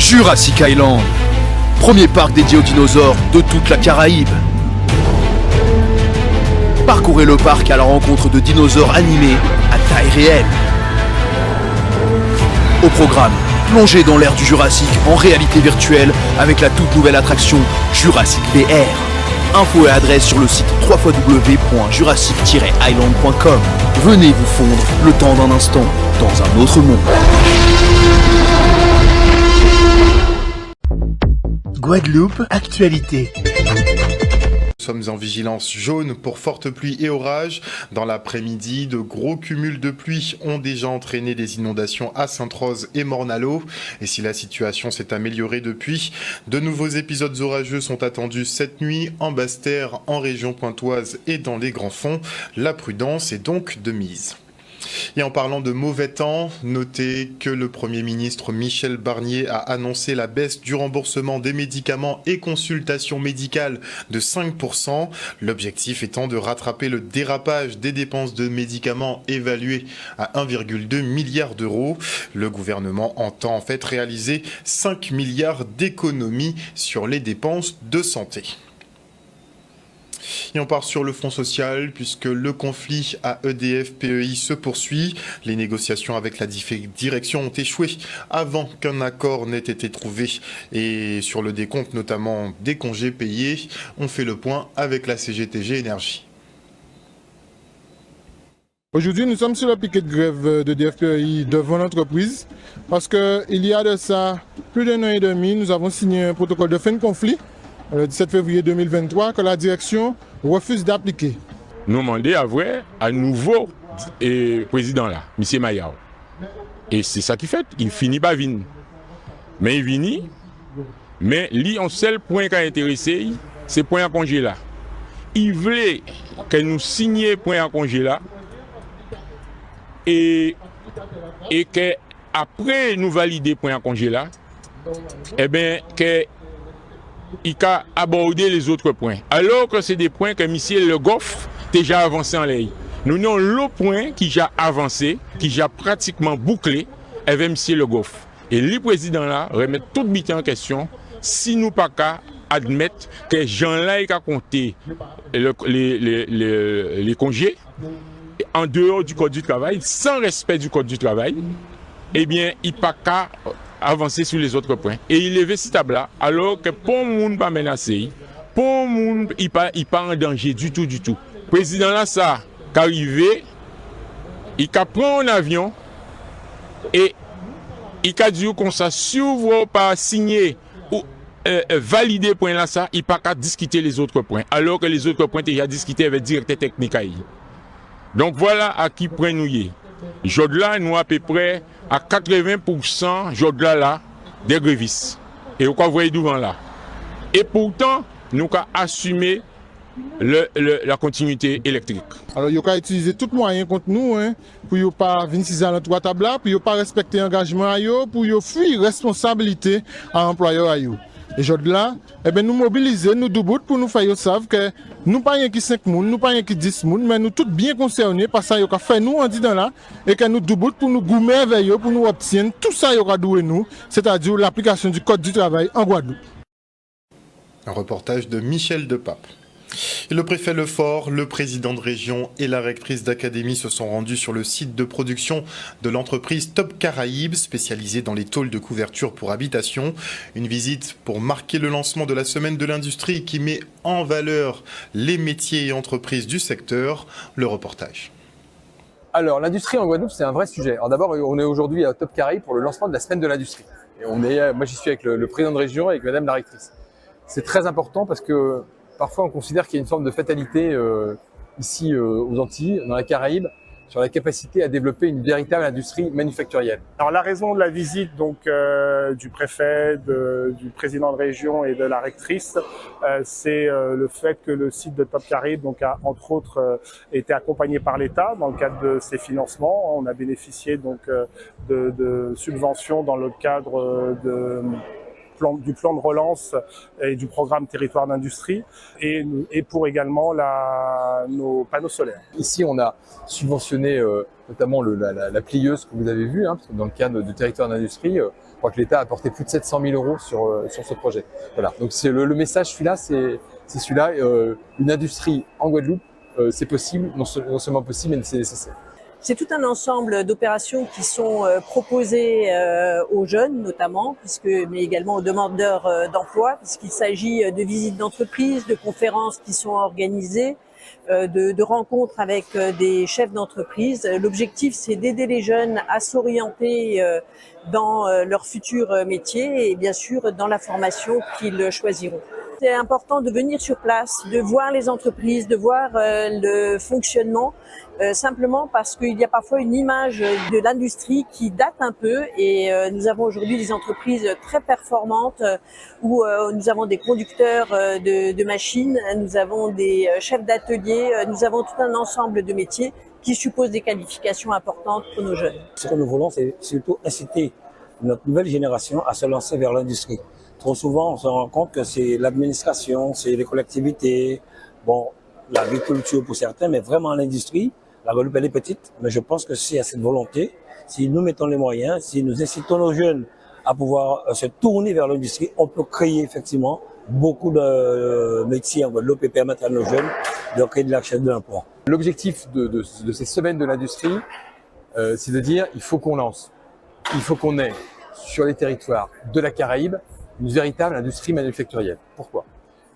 Jurassic Island, premier parc dédié aux dinosaures de toute la Caraïbe. Parcourez le parc à la rencontre de dinosaures animés à taille réelle. Au programme, plongez dans l'ère du Jurassique en réalité virtuelle avec la toute nouvelle attraction Jurassic VR. Infos et adresse sur le site www.jurassic-island.com. Venez vous fondre le temps d'un instant dans un autre monde. Guadeloupe, actualité. Nous sommes en vigilance jaune pour fortes pluies et orages. Dans l'après-midi, de gros cumuls de pluie ont déjà entraîné des inondations à Sainte-Rose et Morne-à-l'Eau. Et si la situation s'est améliorée depuis, de nouveaux épisodes orageux sont attendus cette nuit en Basse-Terre, en région pointoise et dans les Grands Fonds. La prudence est donc de mise. Et en parlant de mauvais temps, notez que le Premier ministre Michel Barnier a annoncé la baisse du remboursement des médicaments et consultations médicales de 5%. L'objectif étant de rattraper le dérapage des dépenses de médicaments évaluées à 1,2 milliard d'euros. Le gouvernement entend en fait réaliser 5 milliards d'économies sur les dépenses de santé. Et on part sur le front social puisque le conflit à EDF-PEI se poursuit. Les négociations avec la direction ont échoué avant qu'un accord n'ait été trouvé. Et sur le décompte notamment des congés payés, on fait le point avec la CGTG Énergie. Aujourd'hui, nous sommes sur le piquet de grève d'EDF-PEI devant l'entreprise parce qu'il y a de ça plus d'un an et demi, nous avons signé un protocole de fin de conflit le 17 février 2023 que la direction refuse d'appliquer. Nous demandons à nouveau président là, M. Mayao. Et c'est ça qu'il fait, il finit pas venir. Mais il vient, mais lui, un seul point qui a intéressé, c'est point à congé là. Il voulait que nous signions point à congé là et que après nous valider point à congé là, eh bien que il a abordé les autres points. Alors que c'est des points que M. Le Goff déjà avancé en l'air. Nous avons le point qui a avancé, qui a pratiquement bouclé avec M. Le Goff. Et le président là remet tout bité en question si nous pas qu'à admettre que Jean-là a compté les congés en dehors du code du travail, sans respect du code du travail, eh bien, il pas qu'à avancer sur les autres points. Et il lève ce tableau alors que pour monde pas menacé, pour monde il pas en danger du tout. Président là ça qu'arrivé, il a pris un avion et il a dit comme ça si vous pas signer ou valider point là ça, il pas qu'à discuter les autres points alors que les autres points déjà discuté avec directeur technique. Donc voilà à qui point nous y. Jodla nous à peu près à 80% Jodla là des grévistes. Et vous voyez devant là. Et pourtant, nous avons assumé la continuité électrique. Alors, il a utilisé tout moyen contre nous pour ne pas venir à notre table, pour ne pas respecter l'engagement, pour fuir responsabilité à l'employeur. Et Jodla, nous mobiliser, nous doubout pour nous faire savoir que nous pas rien qui 5 moun, nous pas rien qui 10 moun, mais nous tous bien concernés par ça, il a fait nous en disant là, et que nous doubout pour nous goumer avec eux, pour nous obtenir tout ça, il a doué nous, c'est-à-dire l'application du code du travail en Guadeloupe. Un reportage de Michel Depape. Et le préfet Lefort, le président de région et la rectrice d'académie se sont rendus sur le site de production de l'entreprise Top Caraïbes, spécialisée dans les tôles de couverture pour habitation. Une visite pour marquer le lancement de la semaine de l'industrie qui met en valeur les métiers et entreprises du secteur. Le reportage. Alors, l'industrie en Guadeloupe, c'est un vrai sujet. Alors d'abord, on est aujourd'hui à Top Caraïbes pour le lancement de la semaine de l'industrie. Et moi, j'y suis avec le président de région et avec madame la rectrice. C'est très important parce que parfois, on considère qu'il y a une forme de fatalité ici aux Antilles, dans la Caraïbe, sur la capacité à développer une véritable industrie manufacturière. Alors la raison de la visite du préfet, du président de région et de la rectrice, c'est le fait que le site de Top Caraïbes a entre autres été accompagné par l'État dans le cadre de ses financements. On a bénéficié de subventions dans le cadre du plan de relance et du programme territoire d'industrie et pour également nos panneaux solaires. Ici, on a subventionné notamment la plieuse que vous avez vue, parce que dans le cadre du territoire d'industrie, Je crois que l'État a apporté plus de 700 000 € sur ce projet. Voilà. Donc c'est le message, celui-là, c'est celui-là. Une industrie en Guadeloupe, c'est possible, non seulement possible, mais c'est nécessaire. C'est tout un ensemble d'opérations qui sont proposées aux jeunes notamment, mais également aux demandeurs d'emploi, puisqu'il s'agit de visites d'entreprise, de conférences qui sont organisées, de rencontres avec des chefs d'entreprise. L'objectif, c'est d'aider les jeunes à s'orienter dans leur futur métier et bien sûr dans la formation qu'ils choisiront. C'est important de venir sur place, de voir les entreprises, de voir le fonctionnement, simplement parce qu'il y a parfois une image de l'industrie qui date un peu et nous avons aujourd'hui des entreprises très performantes où nous avons des conducteurs de machines, nous avons des chefs d'atelier, nous avons tout un ensemble de métiers qui supposent des qualifications importantes pour nos jeunes. Ce que nous voulons, c'est surtout inciter notre nouvelle génération à se lancer vers l'industrie. Trop souvent, on se rend compte que c'est l'administration, c'est les collectivités, bon, l'agriculture pour certains, mais vraiment l'industrie. La Guadeloupe, elle est petite, mais je pense que s'il y a cette volonté, si nous mettons les moyens, si nous incitons nos jeunes à pouvoir se tourner vers l'industrie, on peut créer effectivement beaucoup de métiers en Guadeloupe et permettre à nos jeunes de créer de la recherche de l'emploi. L'objectif de ces semaines de l'industrie, c'est de dire il faut qu'on lance, il faut qu'on ait sur les territoires de la Caraïbe une véritable industrie manufacturière. Pourquoi?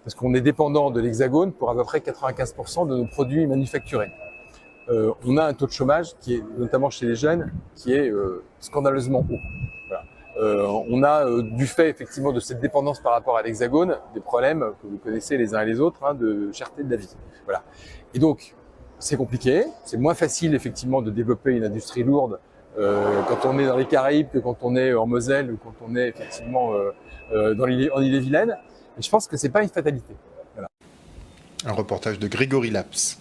Parce qu'on est dépendant de l'Hexagone pour à peu près 95% de nos produits manufacturés. On a un taux de chômage qui est, notamment chez les jeunes, qui est scandaleusement haut. Voilà. On a, du fait effectivement de cette dépendance par rapport à l'Hexagone, des problèmes que vous connaissez les uns et les autres, de cherté de la vie. Voilà. Et donc, c'est compliqué, c'est moins facile effectivement de développer une industrie lourde quand on est dans les Caraïbes que quand on est en Moselle ou quand on est effectivement en Ille-et-Vilaine. Mais je pense que c'est pas une fatalité. Voilà. Un reportage de Grégory Laps.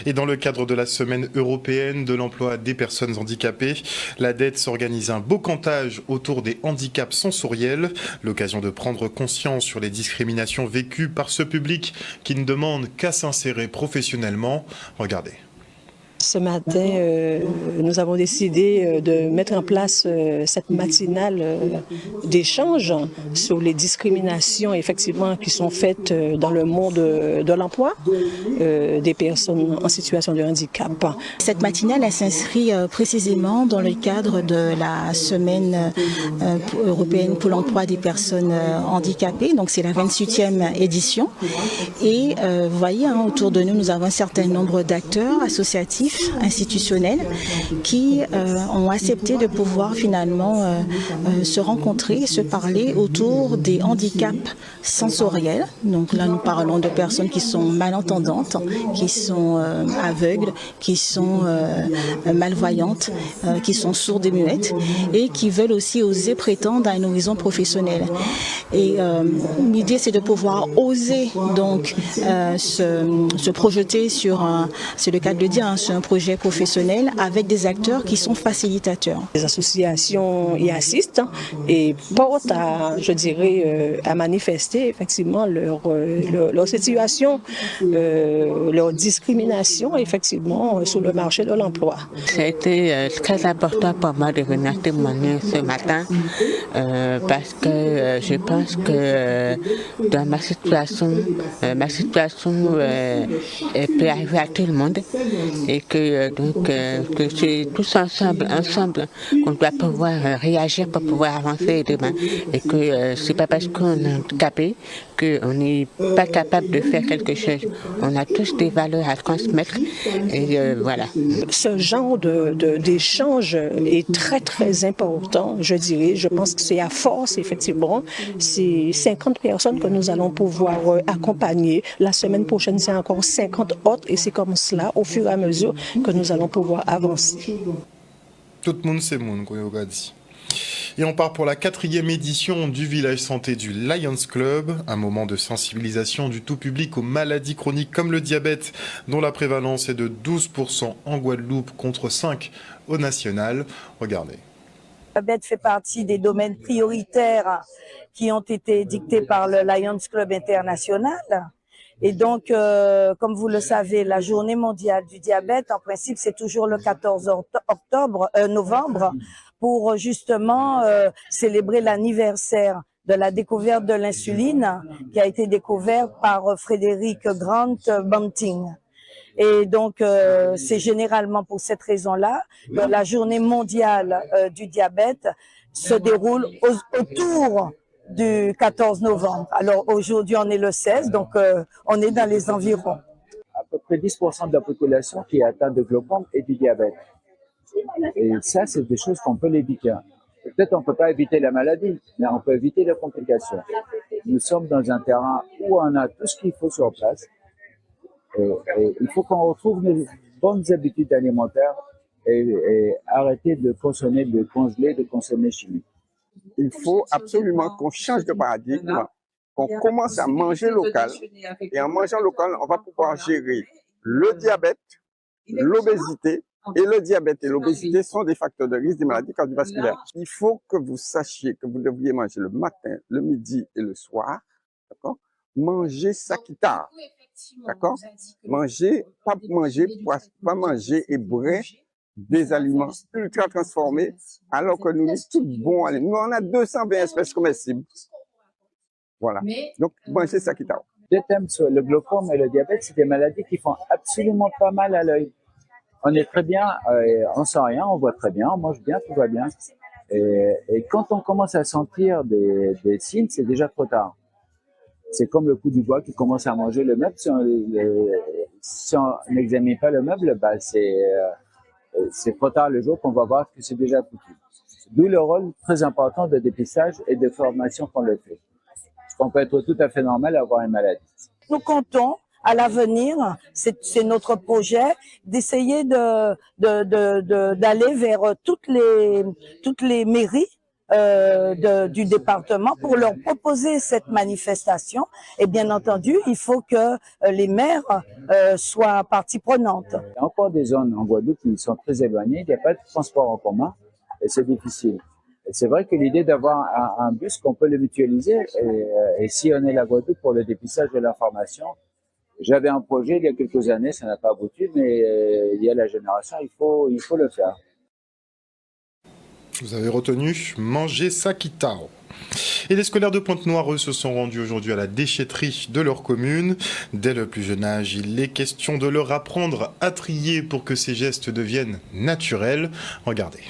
Et dans le cadre de la semaine européenne de l'emploi des personnes handicapées, la DED s'organise un beau cantage autour des handicaps sensoriels, l'occasion de prendre conscience sur les discriminations vécues par ce public qui ne demande qu'à s'insérer professionnellement. Regardez. Ce matin, nous avons décidé de mettre en place cette matinale d'échange sur les discriminations effectivement qui sont faites dans le monde de l'emploi des personnes en situation de handicap. Cette matinale s'inscrit précisément dans le cadre de la semaine européenne pour l'emploi des personnes handicapées. Donc c'est la 28e édition. Et vous voyez, autour de nous, nous avons un certain nombre d'acteurs associatifs, institutionnels qui ont accepté de pouvoir finalement se rencontrer et se parler autour des handicaps sensoriels. Donc là, nous parlons de personnes qui sont malentendantes, qui sont aveugles, qui sont malvoyantes, qui sont sourdes et muettes et qui veulent aussi oser prétendre à un horizon professionnel. Et l'idée, c'est de pouvoir oser donc se projeter sur, c'est le cas de le dire, sur un projet professionnel avec des acteurs qui sont facilitateurs. Les associations y assistent et portent à, je dirais, à manifester effectivement leur situation, leur discrimination effectivement sur le marché de l'emploi. Ça a été très important pour moi de venir témoigner ce matin parce que je pense que dans ma situation peut arriver à tout le monde et que c'est tous ensemble qu'on doit pouvoir réagir pour pouvoir avancer demain et que c'est pas parce qu'on est handicapé qu'on n'est pas capable de faire quelque chose. On a tous des valeurs à transmettre et voilà. Ce genre d'échange est très très important, je dirais. Je pense que c'est à force, effectivement. C'est 50 personnes que nous allons pouvoir accompagner. La semaine prochaine, c'est encore 50 autres et c'est comme cela, au fur et à mesure, que nous allons pouvoir avancer. Tout le monde, c'est monde, qu'on a dit. Et on part pour la 4e édition du Village Santé du Lions Club, un moment de sensibilisation du tout public aux maladies chroniques comme le diabète, dont la prévalence est de 12% en Guadeloupe contre 5% au national. Regardez. Le diabète fait partie des domaines prioritaires qui ont été dictés par le Lions Club international. Et donc, comme vous le savez, la journée mondiale du diabète, en principe, c'est toujours le 14 novembre pour justement célébrer l'anniversaire de la découverte de l'insuline qui a été découverte par Frédéric Grant Banting. Et donc, c'est généralement pour cette raison-là que la journée mondiale du diabète se déroule autour du 14 novembre. Alors aujourd'hui, on est le 16, donc on est dans les environs. À peu près 10% de la population qui est atteinte de glaucome et du diabète. Et ça, c'est des choses qu'on peut l'éviter. Peut-être on ne peut pas éviter la maladie, mais on peut éviter les complications. Nous sommes dans un terrain où on a tout ce qu'il faut sur place. Et il faut qu'on retrouve nos bonnes habitudes alimentaires et arrêter de consommer, de congeler, de consommer chimique. Il faut absolument qu'on change de paradigme, qu'on commence à manger local. Et en mangeant local, on va pouvoir gérer le diabète, l'obésité. Et le diabète et l'obésité sont des facteurs de risque des maladies cardiovasculaires. Il faut que vous sachiez que vous devriez manger le matin, le midi et le soir. D'accord? Manger sakita. D'accord? Manger, pas manger et brun des aliments ultra transformés, alors que nous sommes tous bons. Nous, on a 220 espèces comestibles. Voilà. Donc, manger sakita. Deux thèmes sur le glaucome et le diabète, c'est des maladies qui font absolument pas mal à l'œil. On est très bien, on sent rien, on voit très bien, on mange bien, tout va bien. Et quand on commence à sentir des signes, c'est déjà trop tard. C'est comme le coup du bois qui commence à manger le meuble. Si on n'examine pas le meuble, bah c'est trop tard le jour qu'on va voir que c'est déjà foutu. D'où le rôle très important de dépistage et de formation qu'on le fait. Parce qu'on peut être tout à fait normal à avoir une maladie. Nous comptons à l'avenir, c'est notre projet, d'essayer d'aller vers toutes les mairies du département pour leur proposer cette manifestation. Et bien entendu, il faut que les maires soient partie prenante. Il y a encore des zones en Guadeloupe qui sont très éloignées, il n'y a pas de transport en commun et c'est difficile. Et c'est vrai que l'idée d'avoir un bus qu'on peut le mutualiser et si on est la Guadeloupe pour le dépistage de l'information. J'avais un projet il y a quelques années, ça n'a pas abouti, mais il y a la génération, il faut le faire. Vous avez retenu manger sakitao. Et les scolaires de Pointe-Noire, eux, se sont rendus aujourd'hui à la déchetterie de leur commune. Dès le plus jeune âge, il est question de leur apprendre à trier pour que ces gestes deviennent naturels. Regardez.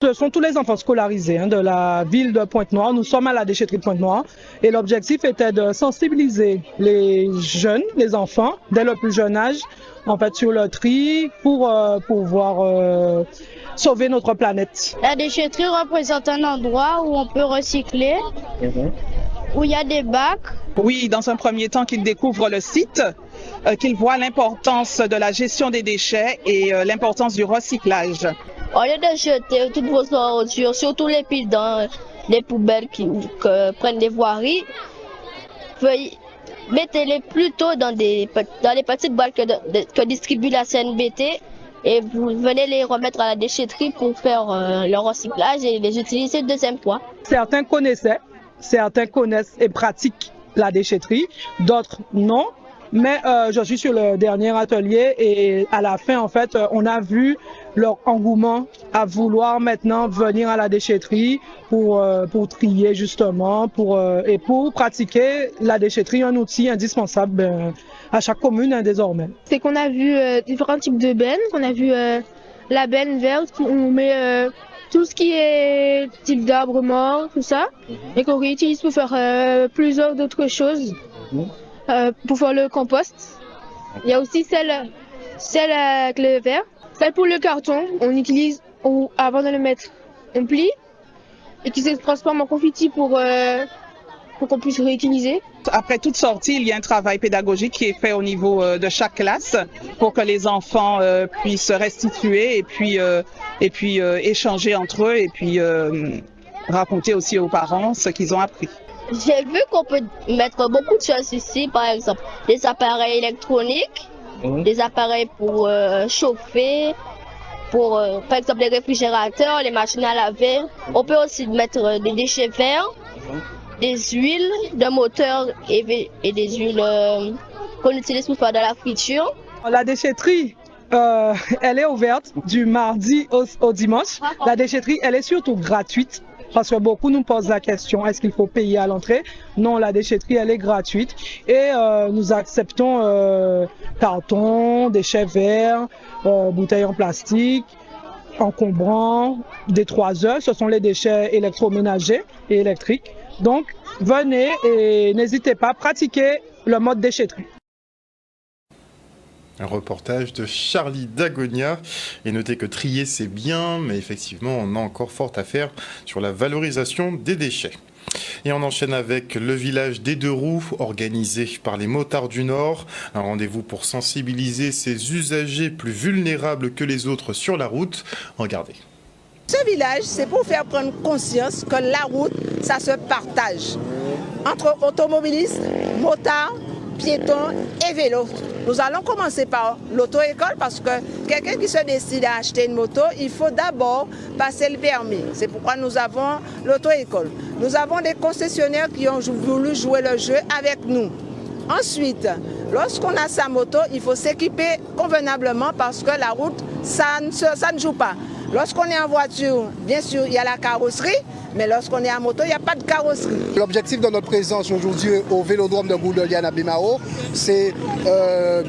Ce sont tous les enfants scolarisés de la ville de Pointe-Noire. Nous sommes à la déchetterie de Pointe-Noire et l'objectif était de sensibiliser les jeunes, les enfants, dès le plus jeune âge, en fait, sur le tri pour pouvoir sauver notre planète. La déchetterie représente un endroit où on peut recycler, où il y a des bacs. Oui, dans un premier temps qu'ils découvrent le site, qu'ils voient l'importance de la gestion des déchets et l'importance du recyclage. Au lieu de jeter toutes vos ordures, surtout les piles dans les poubelles qui prennent des voiries, mettez-les plutôt dans les petites boîtes que distribue la CNBT et vous venez les remettre à la déchetterie pour faire leur recyclage et les utiliser deuxième fois. Certains connaissent et pratiquent la déchetterie, d'autres non. Mais je suis sur le dernier atelier et à la fin, en fait, on a vu leur engouement à vouloir maintenant venir à la déchetterie pour trier justement, pour pratiquer la déchetterie, un outil indispensable à chaque commune désormais. C'est qu'on a vu différents types de bennes, on a vu la benne verte où on met tout ce qui est type d'arbres morts, tout ça, et qu'on réutilise pour faire plusieurs d'autres choses. Pour faire le compost. Il y a aussi celle avec le verre. Celle pour le carton, on utilise avant de le mettre, on plie et qui se transforme en confetti pour qu'on puisse réutiliser. Après toute sortie, il y a un travail pédagogique qui est fait au niveau de chaque classe pour que les enfants puissent restituer et puis échanger entre eux et puis raconter aussi aux parents ce qu'ils ont appris. J'ai vu qu'on peut mettre beaucoup de choses ici, par exemple des appareils électroniques, des appareils pour chauffer, pour par exemple les réfrigérateurs, les machines à laver. On peut aussi mettre des déchets verts, des huiles de moteur et des huiles qu'on utilise pour faire de la friture. La déchetterie elle est ouverte du mardi au dimanche. La déchetterie, elle est surtout gratuite. Parce que beaucoup nous posent la question, est-ce qu'il faut payer à l'entrée? Non, la déchetterie, elle est gratuite. Et nous acceptons carton, déchets verts, bouteilles en plastique, encombrants, des 3 heures. Ce sont les déchets électroménagers et électriques. Donc, venez et n'hésitez pas à pratiquer le mode déchetterie. Un reportage de Charlie Dagonia. Et notez que trier c'est bien, mais effectivement on a encore fort à faire sur la valorisation des déchets. Et on enchaîne avec le village des Deux Roues, organisé par les motards du Nord. Un rendez-vous pour sensibiliser ces usagers plus vulnérables que les autres sur la route. Regardez. Ce village, c'est pour faire prendre conscience que la route, ça se partage entre automobilistes, motards, piétons et vélos. Nous allons commencer par l'auto-école parce que quelqu'un qui se décide à acheter une moto, il faut d'abord passer le permis. C'est pourquoi nous avons l'auto-école. Nous avons des concessionnaires qui ont voulu jouer le jeu avec nous. Ensuite, lorsqu'on a sa moto, il faut s'équiper convenablement parce que la route, ça ne joue pas. Lorsqu'on est en voiture, bien sûr, il y a la carrosserie, mais lorsqu'on est en moto, il n'y a pas de carrosserie. L'objectif de notre présence aujourd'hui au Vélodrome de Gourdeliane à Bimao, c'est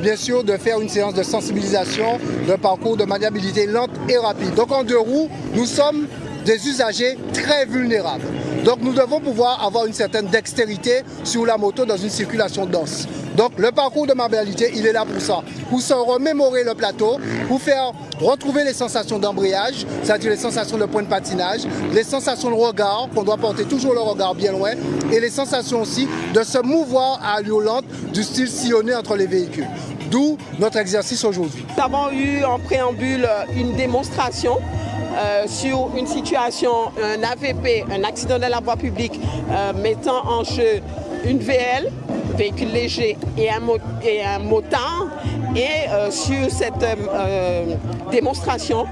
bien sûr de faire une séance de sensibilisation d'un parcours de maniabilité lente et rapide. Donc en Deux Roues, nous sommes des usagers très vulnérables. Donc nous devons pouvoir avoir une certaine dextérité sur la moto dans une circulation dense. Donc le parcours de maniabilité, il est là pour ça, pour se remémorer le plateau, pour faire retrouver les sensations d'embrayage, c'est-à-dire les sensations de point de patinage, les sensations de regard, qu'on doit porter toujours le regard bien loin, et les sensations aussi de se mouvoir à allure lente, du style sillonné entre les véhicules. D'où notre exercice aujourd'hui. Nous avons eu en préambule une démonstration sur une situation, un AVP, un accident de la voie publique, mettant en jeu une VL, véhicule léger, et un motard. Et sur cette démonstration,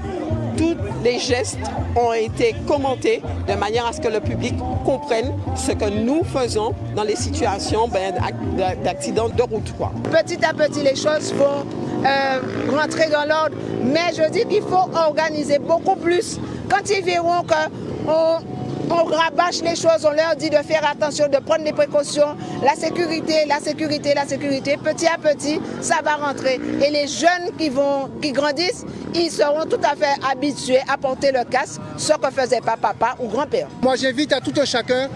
tous les gestes ont été commentés de manière à ce que le public comprenne ce que nous faisons dans les situations d'accidents de route. Petit à petit, les choses vont rentrer dans l'ordre, mais je dis qu'il faut organiser beaucoup plus. Quand ils verront qu'on rabâche les choses, on leur dit de faire attention, de prendre des précautions, la sécurité, petit à petit, ça va rentrer. Et les jeunes qui grandissent, ils seront tout à fait habitués à porter le casque, ce que faisait pas papa ou grand-père. Moi, j'invite à tout un chacun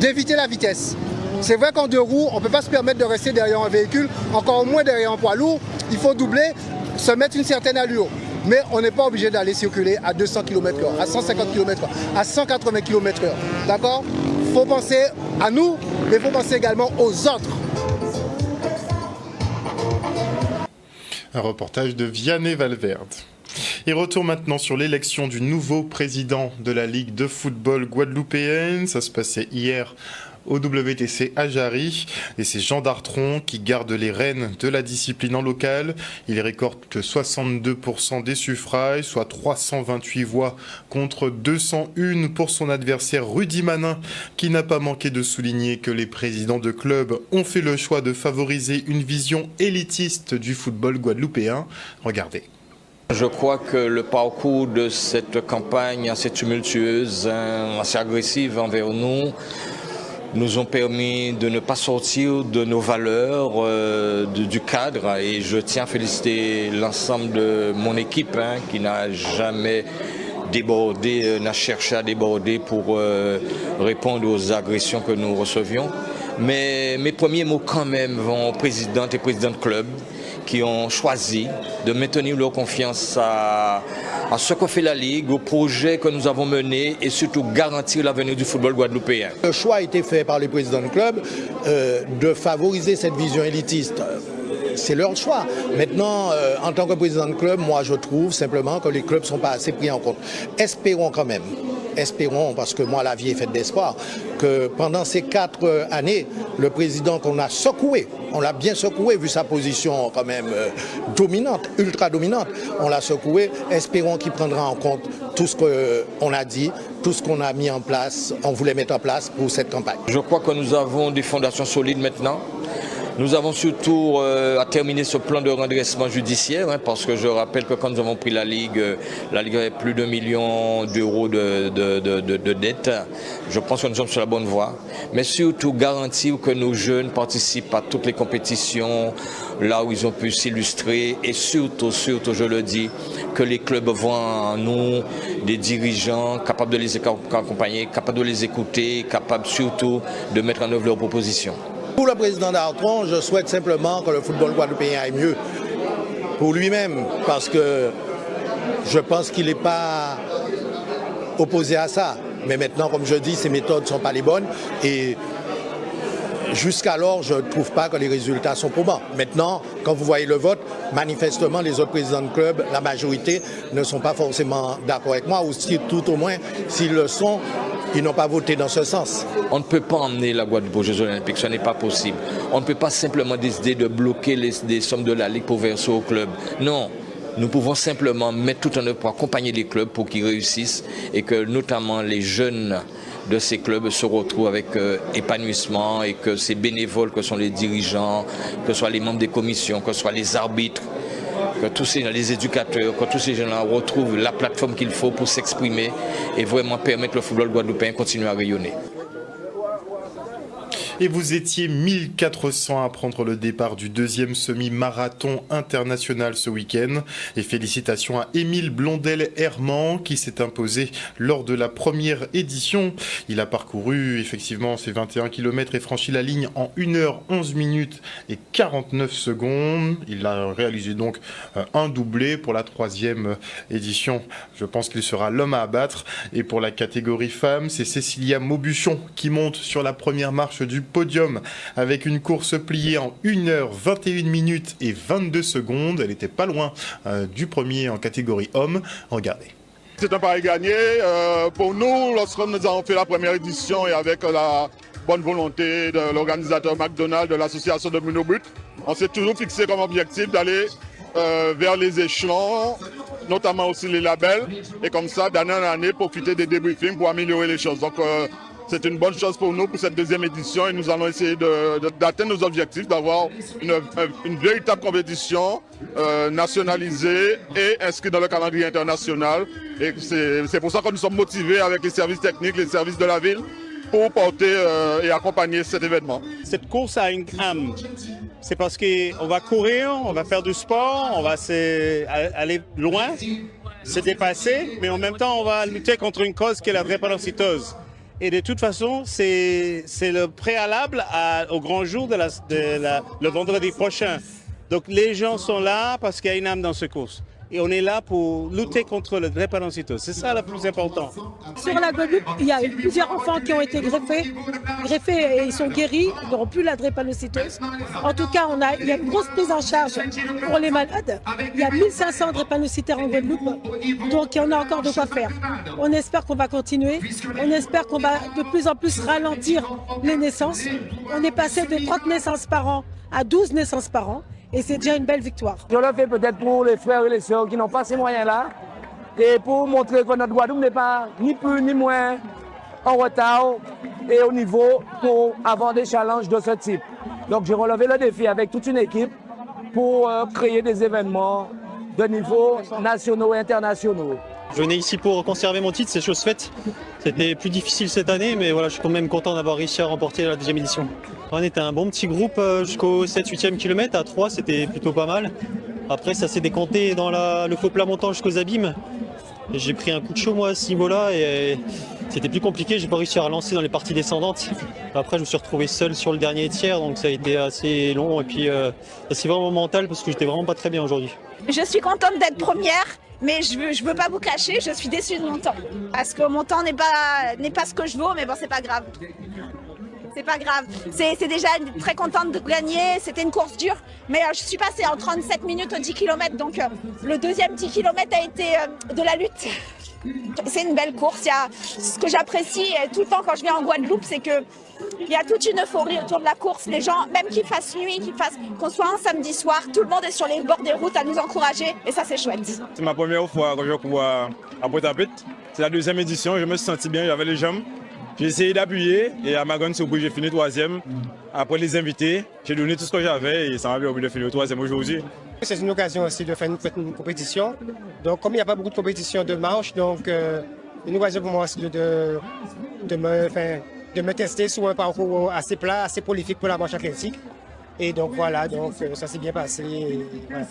d'éviter la vitesse. C'est vrai qu'en Deux Roues, on ne peut pas se permettre de rester derrière un véhicule, encore moins derrière un poids lourd. Il faut doubler, se mettre une certaine allure. Mais on n'est pas obligé d'aller circuler à 200 km/h, à 150 km/h, à 180 km/h. D'accord? Il faut penser à nous, mais il faut penser également aux autres. Un reportage de Vianney Valverde. Et retour maintenant sur l'élection du nouveau président de la Ligue de football guadeloupéenne. Ça se passait hier au WTC à Jarry, et c'est Jean Dartron qui garde les rênes de la discipline en local. Il récolte 62% des suffrages, soit 328 voix contre 201 pour son adversaire Rudy Manin, qui n'a pas manqué de souligner que les présidents de clubs ont fait le choix de favoriser une vision élitiste du football guadeloupéen. Regardez. Je crois que le parcours de cette campagne assez tumultueuse, assez agressive envers nous ont permis de ne pas sortir de nos valeurs, du cadre, et je tiens à féliciter l'ensemble de mon équipe qui n'a jamais débordé, n'a cherché à déborder pour répondre aux agressions que nous recevions. Mais mes premiers mots quand même vont aux présidentes et présidents de clubs qui ont choisi de maintenir leur confiance à ce que fait la Ligue, au projet que nous avons mené et surtout garantir l'avenir du football guadeloupéen. Le choix a été fait par les présidents de club de favoriser cette vision élitiste. C'est leur choix. Maintenant, en tant que président de club, moi je trouve simplement que les clubs ne sont pas assez pris en compte. Espérons quand même. Espérons, parce que moi la vie est faite d'espoir, que pendant ces 4 années, le président qu'on a secoué, on l'a bien secoué vu sa position quand même dominante, ultra dominante, on l'a secoué, espérons qu'il prendra en compte tout ce qu'on a dit, tout ce qu'on a mis en place, on voulait mettre en place pour cette campagne. Je crois que nous avons des fondations solides maintenant. Nous avons surtout à terminer ce plan de redressement judiciaire, hein, parce que je rappelle que quand nous avons pris la Ligue avait plus d'1 million d'euros de dettes. Je pense que nous sommes sur la bonne voie. Mais surtout garantir que nos jeunes participent à toutes les compétitions, là où ils ont pu s'illustrer, et surtout, je le dis, que les clubs voient en nous des dirigeants capables de les accompagner, capables de les écouter, capables surtout de mettre en œuvre leurs propositions. Pour le président d'Artron, je souhaite simplement que le football guadeloupéen aille mieux pour lui-même, parce que je pense qu'il n'est pas opposé à ça. Mais maintenant, comme je dis, ses méthodes ne sont pas les bonnes et jusqu'alors, je ne trouve pas que les résultats sont probants. Maintenant, quand vous voyez le vote, manifestement, les autres présidents de club, la majorité, ne sont pas forcément d'accord avec moi, ou si, tout au moins, s'ils le sont, ils n'ont pas voté dans ce sens. On ne peut pas emmener la Guadeloupe aux Jeux Olympiques, ce n'est pas possible. On ne peut pas simplement décider de bloquer des sommes de la Ligue pour verser au club. Non, nous pouvons simplement mettre tout en œuvre pour accompagner les clubs pour qu'ils réussissent et que notamment les jeunes de ces clubs se retrouvent avec épanouissement et que ces bénévoles que sont les dirigeants, que ce soit les membres des commissions, que ce soit les arbitres, que tous les éducateurs, que tous ces gens-là retrouvent la plateforme qu'il faut pour s'exprimer et vraiment permettre le football guadeloupéen de continuer à rayonner. Et vous étiez 1400 à prendre le départ du deuxième semi-marathon international ce week-end. Et félicitations à Émile Blondel-Herman qui s'est imposé lors de la première édition. Il a parcouru effectivement ses 21 km et franchi la ligne en 1h11 minutes et 49 secondes. Il a réalisé donc un doublé pour la troisième édition. Je pense qu'il sera l'homme à abattre. Et pour la catégorie femmes, c'est Cécilia Maubuchon qui monte sur la première marche du podium avec une course pliée en 1h21 minutes et 22 secondes. Elle était pas loin du premier en catégorie homme. Regardez. C'est un pari gagné pour nous lorsque nous avons fait la première édition et avec la bonne volonté de l'organisateur McDonald's, de l'association de Monobut. On s'est toujours fixé comme objectif d'aller vers les échelons, notamment aussi les labels, et comme ça, d'année en année, profiter des débriefings pour améliorer les choses. Donc, c'est une bonne chose pour nous pour cette deuxième édition et nous allons essayer d'atteindre nos objectifs, d'avoir une véritable compétition nationalisée et inscrite dans le calendrier international. Et c'est pour ça que nous sommes motivés avec les services techniques, les services de la ville, pour porter et accompagner cet événement. Cette course a une âme. C'est parce qu'on va courir, on va faire du sport, on va aller loin, se dépasser, mais en même temps, on va lutter contre une cause qui est la drépanocytose. Et de toute façon, c'est le préalable au grand jour le vendredi prochain. Donc les gens sont là parce qu'il y a une âme dans cette course. Et on est là pour lutter contre le drépanocytose. C'est ça le plus important. Sur la Guadeloupe, il y a eu plusieurs enfants qui ont été greffés et ils sont guéris, ils n'auront plus la drépanocytose. En tout cas, il y a une grosse prise en charge pour les malades. Il y a 1500 drépanocytaires en Guadeloupe, donc il y en a encore de quoi faire. On espère qu'on va continuer, on espère qu'on va de plus en plus ralentir les naissances. On est passé de 30 naissances par an à 12 naissances par an. Et c'est déjà une belle victoire. Je le fais peut-être pour les frères et les sœurs qui n'ont pas ces moyens-là et pour montrer que notre Guadeloupe n'est pas ni plus ni moins en retard et au niveau pour avoir des challenges de ce type. Donc j'ai relevé le défi avec toute une équipe pour créer des événements de niveau nationaux et internationaux. Je venais ici pour conserver mon titre, c'est chose faite. C'était plus difficile cette année, mais voilà, je suis quand même content d'avoir réussi à remporter la deuxième édition. On était un bon petit groupe jusqu'au 7-8e kilomètre, à 3 c'était plutôt pas mal. Après ça s'est décanté dans le faux plat montant jusqu'aux abîmes. J'ai pris un coup de chaud moi à ce niveau-là et c'était plus compliqué, j'ai pas réussi à relancer dans les parties descendantes. Après je me suis retrouvé seul sur le dernier tiers, donc ça a été assez long et puis c'est vraiment mental parce que j'étais vraiment pas très bien aujourd'hui. Je suis contente d'être première. Mais je veux pas vous cacher, je suis déçue de mon temps. Parce que mon temps n'est pas ce que je vaux, mais bon, c'est pas grave. C'est pas grave. C'est déjà très contente de gagner, c'était une course dure. Mais je suis passée en 37 minutes au 10 km, donc le deuxième 10 km a été de la lutte. C'est une belle course. Ce que j'apprécie tout le temps quand je viens en Guadeloupe, c'est que il y a toute une euphorie autour de la course. Les gens, même qu'il fasse nuit, qu'on soit un samedi soir, tout le monde est sur les bords des routes à nous encourager et ça c'est chouette. C'est ma première fois que je cours à Pointe-à-Pitre. C'est la deuxième édition, je me suis senti bien, j'avais les jambes. J'ai essayé d'appuyer et à ma grande surprise, j'ai fini 3e. Après les invités, j'ai donné tout ce que j'avais et ça m'a permis de finir 3e aujourd'hui. C'est une occasion aussi de faire une compétition. Donc comme il n'y a pas beaucoup de compétitions de marche, donc une occasion pour moi aussi de me tester sur un parcours assez plat, assez prolifique pour la marche athlétique. Et donc voilà, donc ça s'est bien passé. Et, voilà.